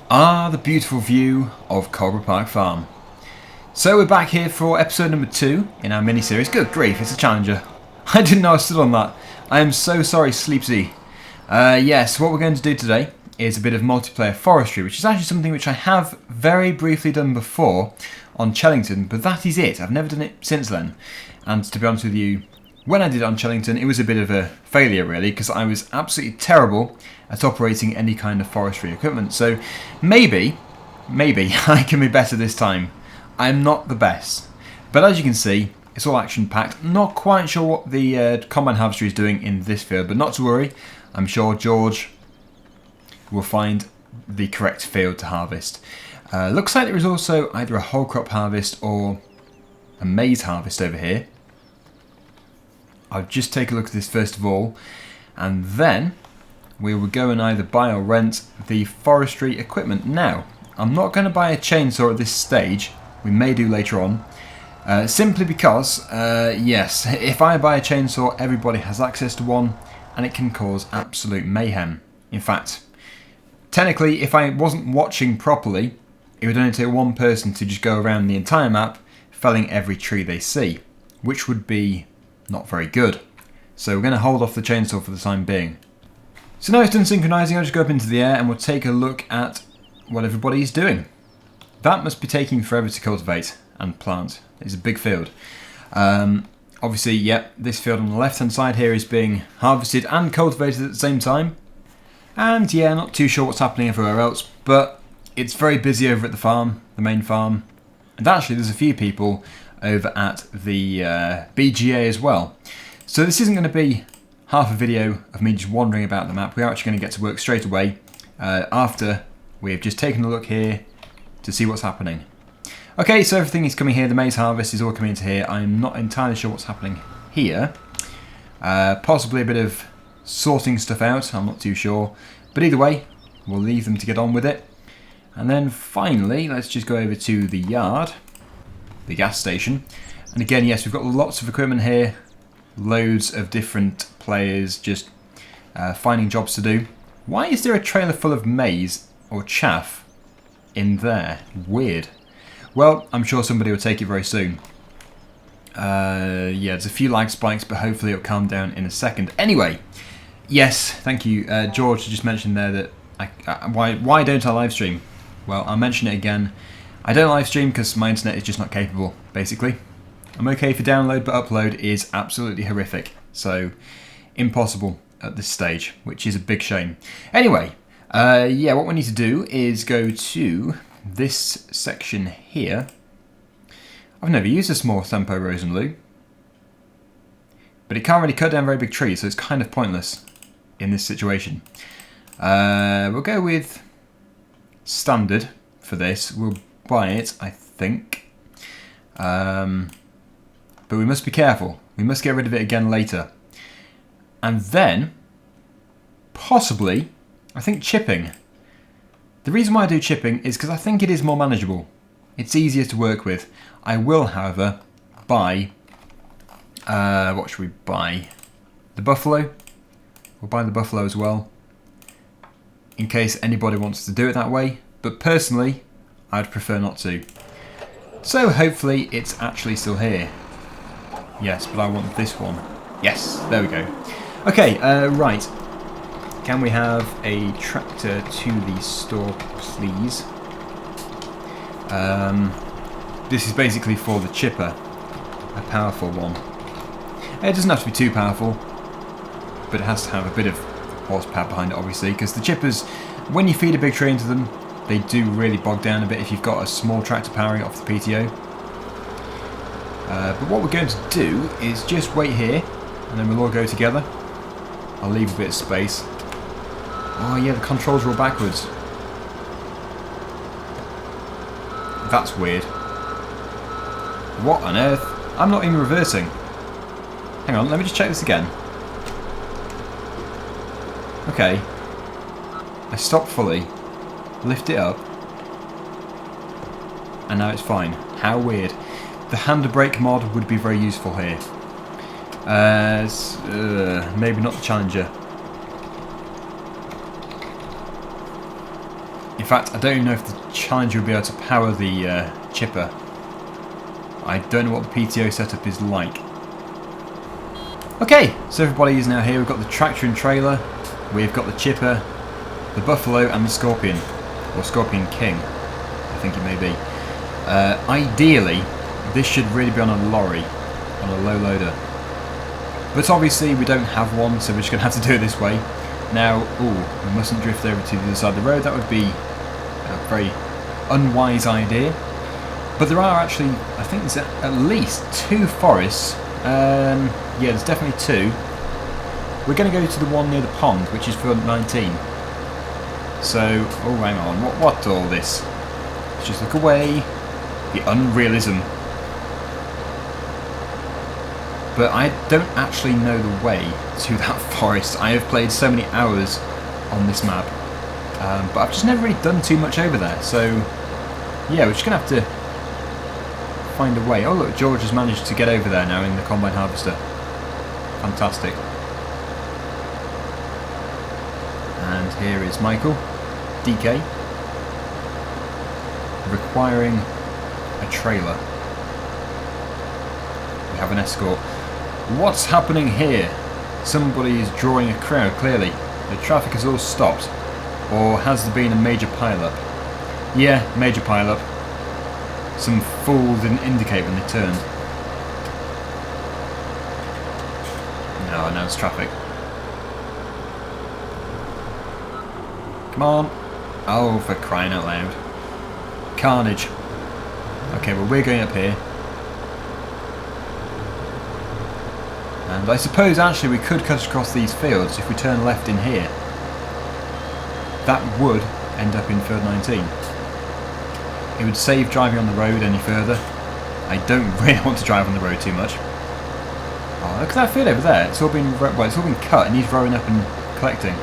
Ah, the beautiful view of Coldborough Park Farm. So we're back here for episode number 2 in our mini-series. Good grief, it's a challenger. I didn't know I stood on that. I am so sorry, Sleepsy. Yes, what we're going to do today is a bit of multiplayer forestry, which is actually something which I have very briefly done before on Chellington, but that is it. I've never done it since then. And to be honest with you, when I did it on Chellington, it was a bit of a failure really, because I was absolutely terrible at operating any kind of forestry equipment. So maybe I can be better this time. I'm not the best, but as you can see, it's all action-packed. Not quite sure what the combine harvester is doing in this field, but not to worry. I'm sure George will find the correct field to harvest. Looks like there is also either a whole crop harvest or a maize harvest over here. I'll just take a look at this first of all, and then we will go and either buy or rent the forestry equipment. Now, I'm not going to buy a chainsaw at this stage. We may do later on. Simply because, yes, if I buy a chainsaw, everybody has access to one, and it can cause absolute mayhem. In fact, technically, if I wasn't watching properly, it would only take one person to just go around the entire map, felling every tree they see, which would be not very good. So we're going to hold off the chainsaw for the time being. So now it's done synchronizing, I'll just go up into the air and we'll take a look at what everybody is doing. That must be taking forever to cultivate and plant. It's a big field. Obviously, yeah, this field on the left hand side here is being harvested and cultivated at the same time. And yeah, not too sure what's happening everywhere else, but it's very busy over at the farm, the main farm. And actually there's a few people over at the BGA as well. So this isn't going to be half a video of me just wandering about the map. We are actually going to get to work straight away after we've just taken a look here to see what's happening. Okay, so everything is coming here. The maize harvest is all coming into here. I'm not entirely sure what's happening here. Possibly a bit of sorting stuff out. I'm not too sure. But either way, we'll leave them to get on with it. And then finally, let's just go over to the yard, the gas station. And again, yes, we've got lots of equipment here. Loads of different players just finding jobs to do. Why is there a trailer full of maize or chaff in there? Weird. Well, I'm sure somebody will take it very soon. Yeah, there's a few lag spikes, but hopefully it'll calm down in a second. Anyway, yes, thank you. George just mentioned there that why don't I live stream? Well, I'll mention it again. I don't live stream because my internet is just not capable, basically. I'm okay for download, but upload is absolutely horrific. So, impossible at this stage, which is a big shame. Anyway, yeah, what we need to do is go to this section here. I've never used a small Tempo Rose and Lou, but it can't really cut down very big trees, so it's kind of pointless in this situation. We'll go with standard for this. We'll buy it, I think. But we must be careful. We must get rid of it again later. And then, possibly, I think chipping. The reason why I do chipping is because I think it is more manageable. It's easier to work with. I will, however, buy... what should we buy? The buffalo? We'll buy the buffalo as well, in case anybody wants to do it that way. But personally, I'd prefer not to. So hopefully it's actually still here. Yes, but I want this one. Yes, there we go. Okay, right. Can we have a tractor to the store, please? This is basically for the chipper. A powerful one. It doesn't have to be too powerful, but it has to have a bit of horsepower behind it, obviously, because the chippers, when you feed a big tree into them, they do really bog down a bit if you've got a small tractor powering it off the PTO. But what we're going to do is just wait here, and then we'll all go together. I'll leave a bit of space. Oh yeah, the controls are all backwards. That's weird. What on earth? I'm not even reversing. Hang on, let me just check this again. Okay. I stopped fully, lift it up, and now it's fine. How weird. The handbrake mod would be very useful here. Maybe not the Challenger. In fact, I don't even know if the Challenger will be able to power the chipper. I don't know what the PTO setup is like. Okay, so everybody is now here. We've got the tractor and trailer, we've got the chipper, the buffalo and the scorpion, or scorpion king, I think it may be. Ideally, this should really be on a lorry, on a low loader. But obviously we don't have one, so we're just going to have to do it this way. Now, we mustn't drift over to the other side of the road. That would be a very unwise idea. But there are actually, I think there's at least 2 forests. Yeah, there's definitely 2. We're going to go to the one near the pond, which is for 19. So, hang on, what's all this? Let's just look away. The unrealism. But I don't actually know the way to that forest. I have played so many hours on this map, but I've just never really done too much over there. So, yeah, we're just going to have to find a way. Oh look, George has managed to get over there now in the combine harvester. Fantastic. And here is Michael, DK, requiring a trailer. We have an escort. What's happening here? Somebody is drawing a crowd, clearly. The traffic has all stopped. Or has there been a major pile-up? Yeah, major pile-up. Some fool didn't indicate when they turned. No, now it's traffic. Come on. Oh, for crying out loud. Carnage. Okay, well we're going up here. And I suppose actually we could cut across these fields if we turn left in here. That would end up in field 19. It would save driving on the road any further. I don't really want to drive on the road too much. Oh, look at that field over there. It's all been cut and he's rowing up and collecting.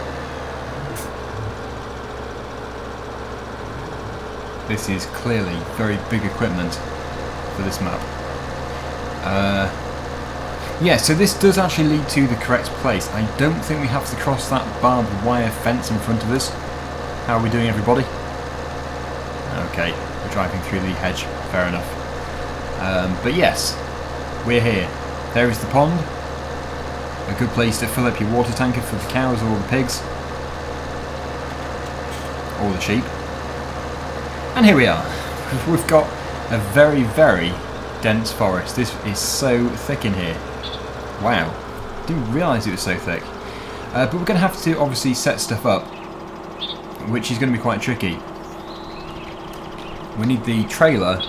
This is clearly very big equipment for this map. Yeah, so this does actually lead to the correct place. I don't think we have to cross that barbed wire fence in front of us. How are we doing, everybody? Okay, we're driving through the hedge. Fair enough. But yes, we're here. There is the pond. A good place to fill up your water tanker for the cows or the pigs. Or the sheep. And here we are. We've got a very, very dense forest. This is so thick in here. Wow. Didn't realise it was so thick. But we're going to have to obviously set stuff up, which is going to be quite tricky. We need the trailer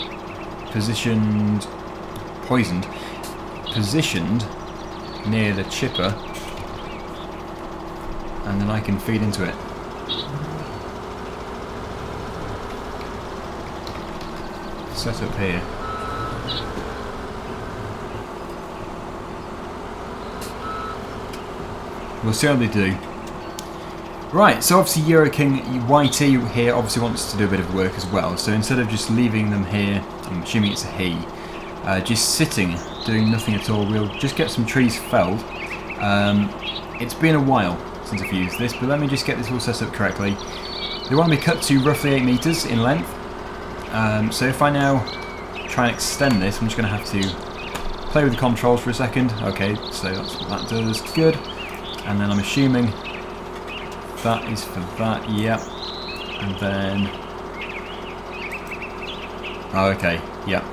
positioned near the chipper, and then I can feed into it. Set up here. We'll see how they do. Right, so obviously Euro King YT here obviously wants to do a bit of work as well, so instead of just leaving them here, I'm assuming it's a he, just sitting, doing nothing at all, we'll just get some trees felled. It's been a while since I've used this, but let me just get this all set up correctly. They want to be cut to roughly 8 meters in length, so if I now try and extend this, I'm just going to have to play with the controls for a second. Okay, so that's what that does, good. And then I'm assuming that is for that, yep. And then... oh, okay, yep.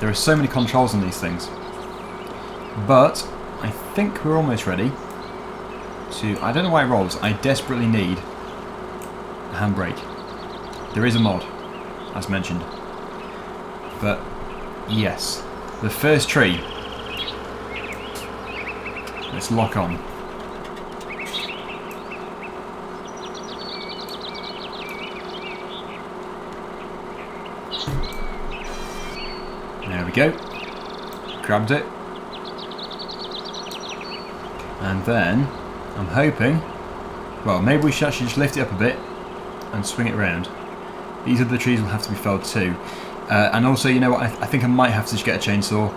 There are so many controls on these things. But I think we're almost ready to... I don't know why it rolls. I desperately need a handbrake. There is a mod, as mentioned. But, yes. The first tree. Let's lock on. There we go. Grabbed it. And then, I'm hoping, well, maybe we should actually just lift it up a bit and swing it around. These other trees will have to be felled too. And also, you know what, I think I might have to just get a chainsaw.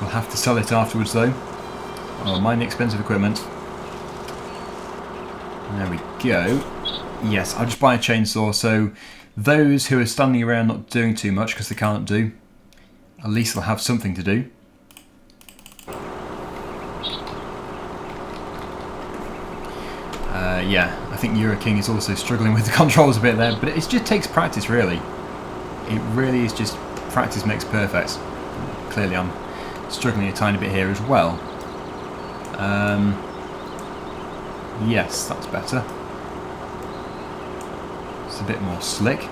We'll have to sell it afterwards though. Oh, mind the expensive equipment. There we go. Yes, I'll just buy a chainsaw so those who are standing around not doing too much because they can't do, at least they'll have something to do. Yeah, I think Euroking is also struggling with the controls a bit there, but it just takes practice really. It really is just practice makes perfect. Clearly I'm struggling a tiny bit here as well. Yes, that's better. It's a bit more slick.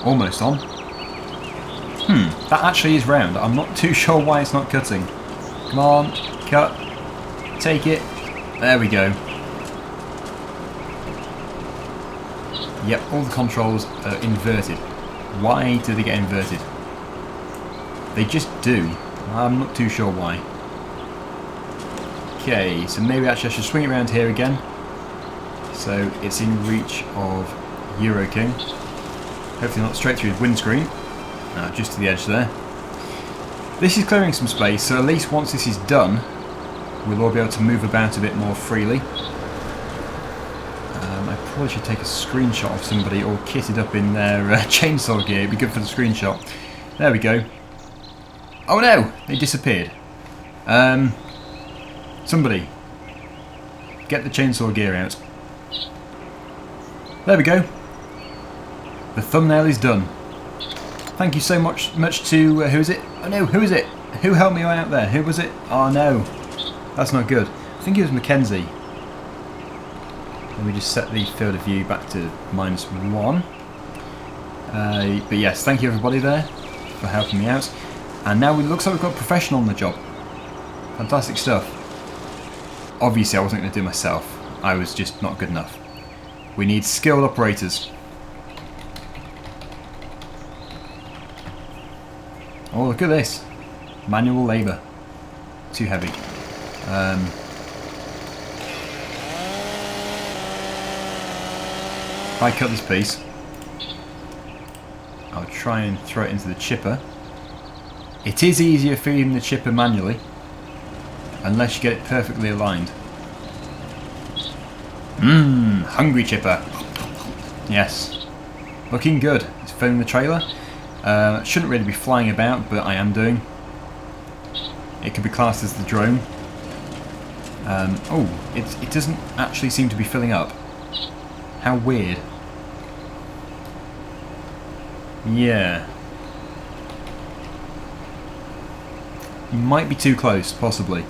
Almost on. That actually is round. I'm not too sure why it's not cutting. Come on, cut. Take it. There we go. Yep, all the controls are inverted. Why do they get inverted? They just do. I'm not too sure why. Okay, so maybe actually I should swing it around here again. So it's in reach of Euroking. Hopefully not straight through the windscreen. No, just to the edge there. This is clearing some space, so at least once this is done, we'll all be able to move about a bit more freely. I probably should take a screenshot of somebody all kitted up in their chainsaw gear. It'd be good for the screenshot. There we go. Oh no! They disappeared. Somebody, get the chainsaw gear out. There we go. The thumbnail is done. Thank you so much to who is it? Oh no, who is it? Who helped me out there? Who was it? Oh no, that's not good. I think it was Mackenzie. Let me just set the field of view back to -1. But yes, thank you everybody there for helping me out. And now it looks like we've got a professional on the job. Fantastic stuff. Obviously I wasn't going to do it myself. I was just not good enough. We need skilled operators. Oh, look at this. Manual labour. Too heavy. If I cut this piece, I'll try and throw it into the chipper. It is easier feeding the chipper manually, unless you get it perfectly aligned. Hungry chipper. Yes. Looking good. It's filling the trailer. Shouldn't really be flying about, but I am doing. It could be classed as the drone. Oh, it doesn't actually seem to be filling up. How weird. Yeah. You might be too close, possibly.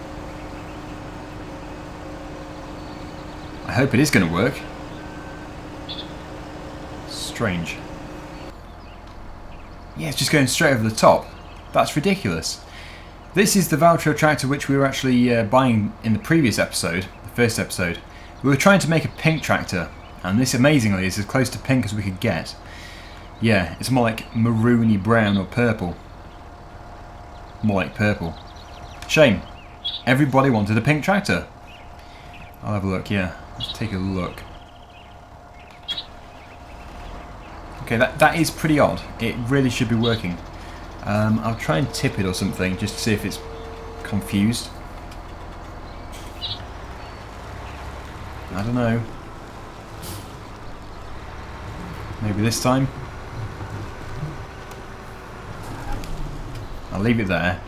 I hope it is going to work. Strange. Yeah, it's just going straight over the top. That's ridiculous. This is the Valtro tractor which we were actually buying in the previous episode, the first episode. We were trying to make a pink tractor, and this amazingly is as close to pink as we could get. Yeah, it's more like maroony brown or purple. More like purple. Shame. Everybody wanted a pink tractor. I'll have a look, yeah. Let's take a look. Okay, that is pretty odd. It really should be working. I'll try and tip it or something just to see if it's confused. I don't know. Maybe this time. I'll leave it there.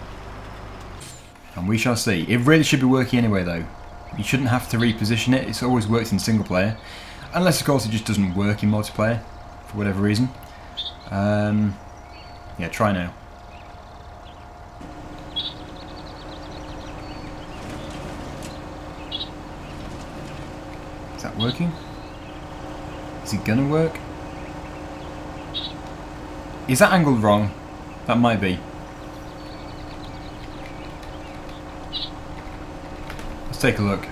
And we shall see. It really should be working anyway though. You shouldn't have to reposition it. It's always worked in single player. Unless of course it just doesn't work in multiplayer. For whatever reason. Yeah, try now. Is that working? Is it gonna work? Is that angled wrong? That might be. Let's take a look.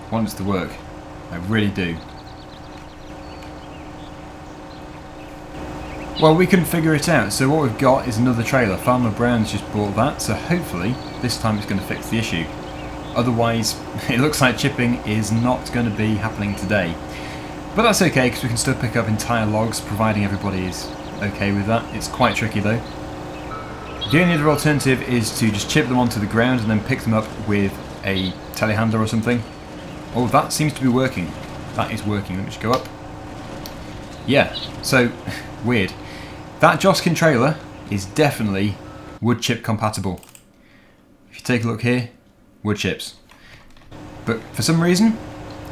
I want this to work. I really do. Well, we couldn't figure it out, so what we've got is another trailer. Farmer Brown's just bought that, so hopefully this time it's going to fix the issue. Otherwise, it looks like chipping is not going to be happening today. But that's okay, because we can still pick up entire logs, providing everybody is okay with that. It's quite tricky though. The only other alternative is to just chip them onto the ground and then pick them up with a telehandler or something. Oh, that seems to be working. That is working. Let me just go up. Yeah, so, weird. That Joskin trailer is definitely wood chip compatible. If you take a look here, wood chips. But for some reason,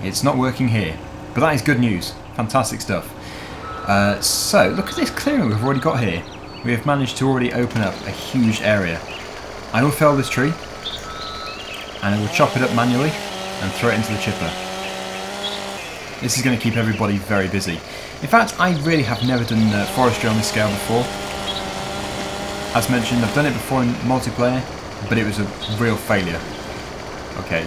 it's not working here. But that is good news. Fantastic stuff. So, look at this clearing we've already got here. We have managed to already open up a huge area. I will fell this tree, and I will chop it up manually and throw it into the chipper. This is going to keep everybody very busy. In fact, I really have never done forestry on this scale before. As mentioned, I've done it before in multiplayer, but it was a real failure. Okay.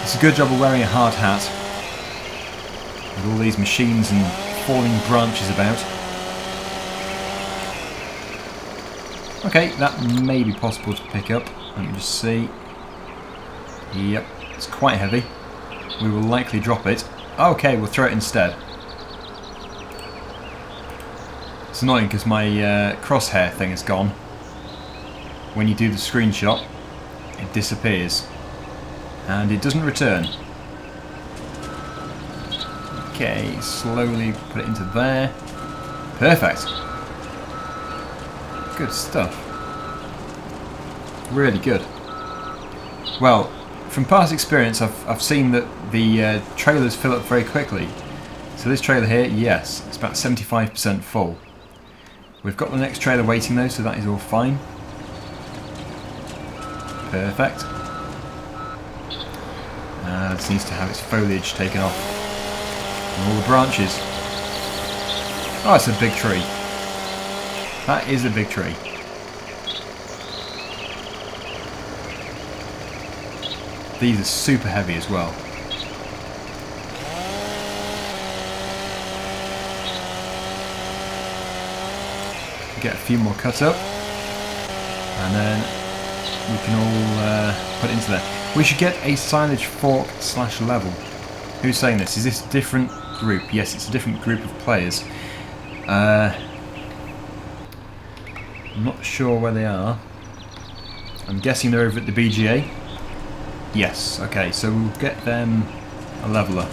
It's a good job of wearing a hard hat with all these machines and falling branches about. Okay, that may be possible to pick up. Let me just see. Yep, it's quite heavy. We will likely drop it. Okay, we'll throw it instead. It's annoying because my crosshair thing is gone. When you do the screenshot, it disappears. And it doesn't return. Okay, slowly put it into there. Perfect. Good stuff. Really good. Well, from past experience, I've seen that the trailers fill up very quickly. So this trailer here, yes, it's about 75% full. We've got the next trailer waiting though, so that is all fine. Perfect. This needs to have its foliage taken off. And all the branches. Oh, it's a big tree. That is a big tree. These are super heavy as well. Get a few more cut up. And then we can all put it into there. We should get a silage fork / level. Who's saying this? Is this a different group? Yes, it's a different group of players. I'm not sure where they are. I'm guessing they're over at the BGA. Yes, okay, so we'll get them a leveler.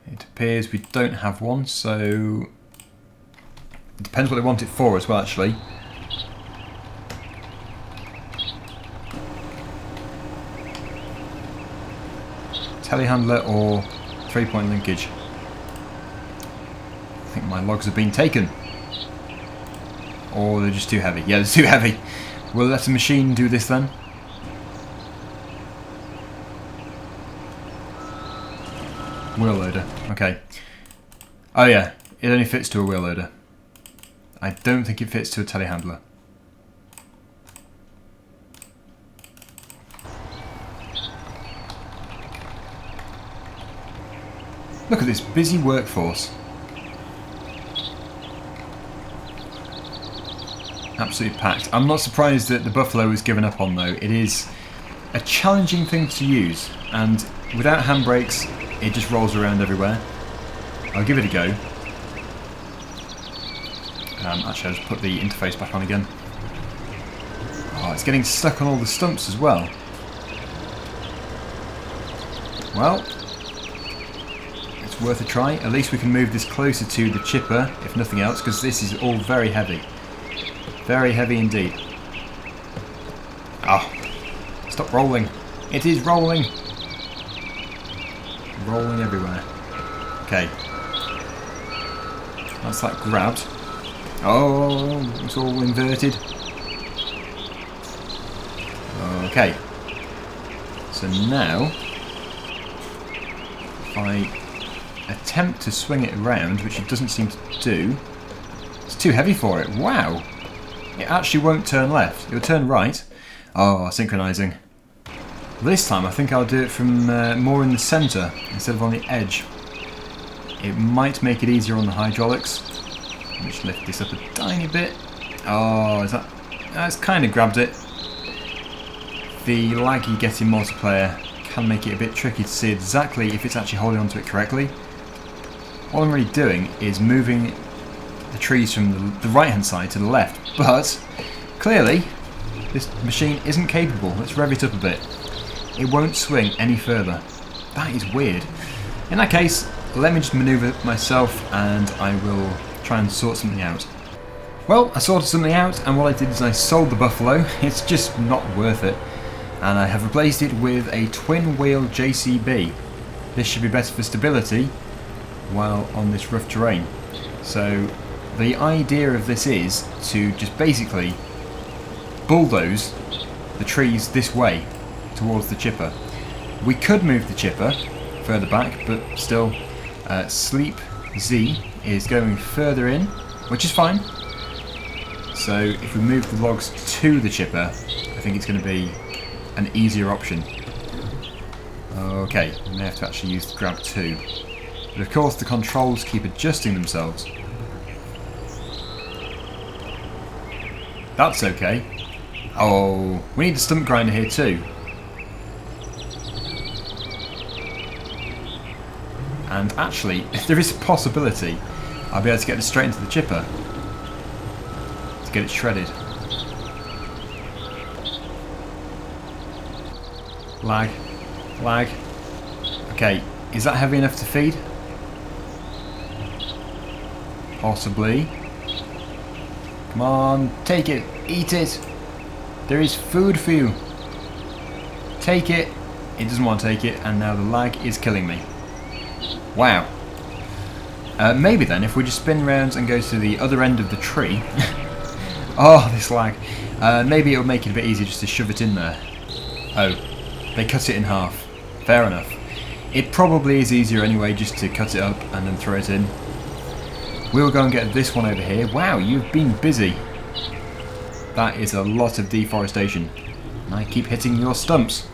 It appears we don't have one, so it depends what they want it for as well, actually. Telehandler or 3-point linkage. I think my logs have been taken. Or they're just too heavy. Yeah, they're too heavy. We'll let the machine do this then. Wheel loader. Okay. Oh yeah, it only fits to a wheel loader. I don't think it fits to a telehandler. Look at this busy workforce. Absolutely packed. I'm not surprised that the buffalo was given up on though. It is a challenging thing to use, and without handbrakes it just rolls around everywhere. I'll give it a go. Actually I'll just put the interface back on again. Oh, it's getting stuck on all the stumps as well. Well, it's worth a try. At least we can move this closer to the chipper, if nothing else, because this is all very heavy. Very heavy indeed. Oh, stop rolling. It is rolling. Rolling everywhere. Okay. That's that grabbed. Oh, it's all inverted. Okay. So now, if I attempt to swing it around, which it doesn't seem to do, it's too heavy for it. Wow. It actually won't turn left. It'll turn right. Oh, synchronising. This time I think I'll do it from more in the centre instead of on the edge. It might make it easier on the hydraulics. Let me just lift this up a tiny bit. Oh, is that... It's kind of grabbed it. the lag you get in multiplayer can make it a bit tricky to see exactly if it's actually holding onto it correctly. All I'm really doing is moving the trees from the right hand side to the left, but clearly this machine isn't capable. Let's rev it up a bit. It won't swing any further. That is weird. In that case, let me just manoeuvre myself and I will try and sort something out. Well, I sorted something out, and what I did is I sold the Buffalo. It's just not worth it. And I have replaced it with a twin wheel JCB. This should be better for stability while on this rough terrain. So the idea of this is to just basically bulldoze the trees this way towards the chipper. We could move the chipper further back, but still Sleep Z is going further in, which is fine. So if we move the logs to the chipper, I think it's going to be an easier option. Okay, we may have to actually use the grab too. But of course the controls keep adjusting themselves. That's okay. Oh, we need a stump grinder here too. And actually, there is a possibility I'll be able to get this straight into the chipper to get it shredded. Lag. Lag. Okay, is that heavy enough to feed? Possibly. Come on, take it, eat it. There is food for you. Take it. It doesn't want to take it, and now the lag is killing me. Wow. Maybe then, if we just spin round and go to the other end of the tree. Oh, this lag. Maybe it'll make it a bit easier just to shove it in there. Oh, they cut it in half. Fair enough. It probably is easier anyway just to cut it up and then throw it in. We'll go and get this one over here. Wow, you've been busy. That is a lot of deforestation. And I keep hitting your stumps.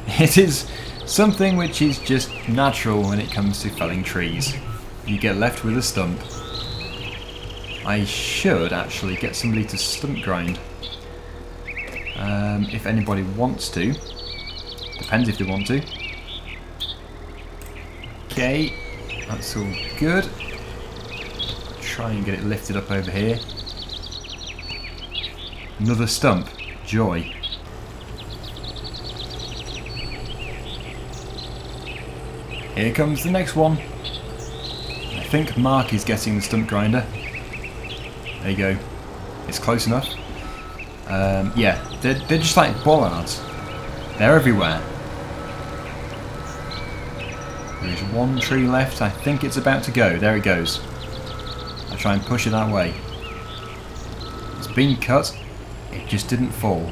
It is something which is just natural when it comes to felling trees. You get left with a stump. I should actually get somebody to stump grind. If anybody wants to. Depends if they want to. Okay, that's all good. Try and get it lifted up over here. Another stump. Joy. Here comes the next one. I think Mark is getting the stump grinder. There you go. It's close enough. Yeah, they're just like bollards. They're everywhere. There's one tree left. I think it's about to go. There it goes. I'll try and push it that way. It's been cut. It just didn't fall.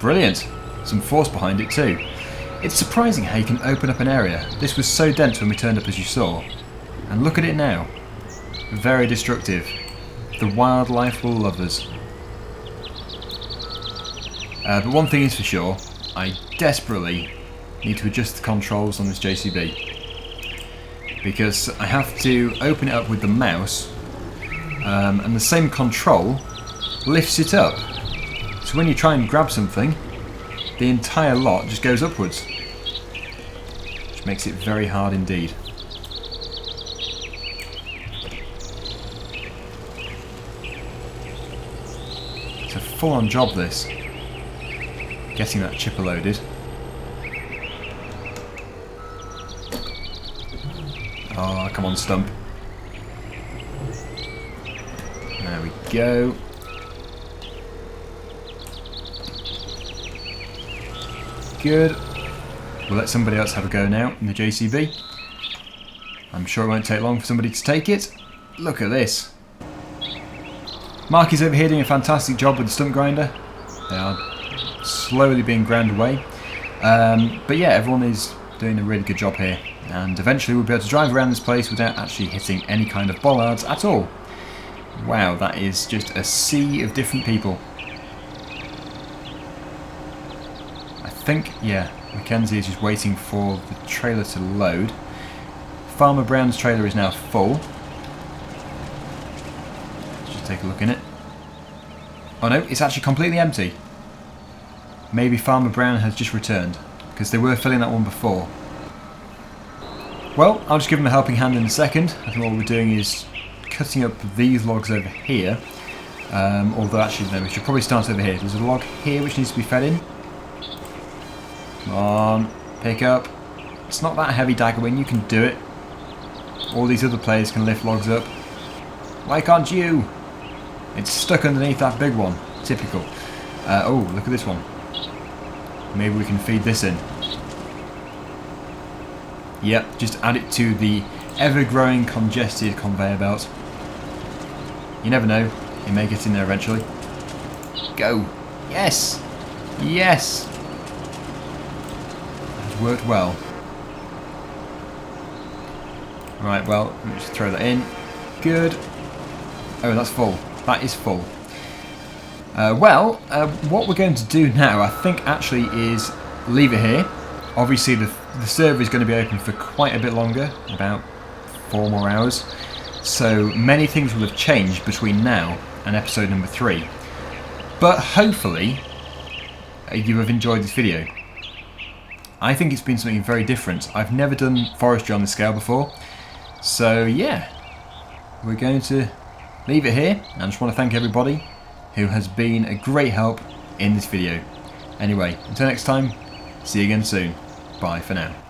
Brilliant. Some force behind it too. It's surprising how you can open up an area. This was so dense when we turned up, as you saw. And look at it now. Very destructive. The wildlife will love us. But one thing is for sure, I desperately need to adjust the controls on this JCB. Because I have to open it up with the mouse, and the same control lifts it up. So when you try and grab something, the entire lot just goes upwards. Which makes it very hard indeed. It's a full-on job, this. Getting that chipper loaded. Oh, come on, Stump. There we go. Good. We'll let somebody else have a go now in the JCB. I'm sure it won't take long for somebody to take it. Look at this. Mark is over here doing a fantastic job with the stump grinder. They are slowly being ground away. But yeah, everyone is doing a really good job here. And eventually we'll be able to drive around this place without actually hitting any kind of bollards at all. Wow, that is just a sea of different people. I think, yeah, Mackenzie is just waiting for the trailer to load. Farmer Brown's trailer is now full. Let's just take a look in it. Oh no, it's actually completely empty. Maybe Farmer Brown has just returned, because they were filling that one before. Well, I'll just give him a helping hand in a second. I think what we're doing is cutting up these logs over here. Although actually no, we should probably start over here. There's a log here which needs to be fed in. Come on, pick up. It's not that heavy, Daggerwin, you can do it. All these other players can lift logs up. Why can't you? It's stuck underneath that big one. Typical. Oh, look at this one. Maybe we can feed this in. Yep, just add it to the ever-growing congested conveyor belt. You never know, it may get in there eventually. Go! Yes! Yes! It's worked well. Right, well, let me just throw that in. Good. Oh, that's full. That is full. What we're going to do now, I think, actually, is leave it here. Obviously, the server is going to be open for quite a bit longer, about 4 more hours. So many things will have changed between now and episode number 3. But hopefully, you have enjoyed this video. I think it's been something very different. I've never done forestry on this scale before. So yeah, we're going to leave it here. I just want to thank everybody who has been a great help in this video. Anyway, until next time, see you again soon. Bye for now.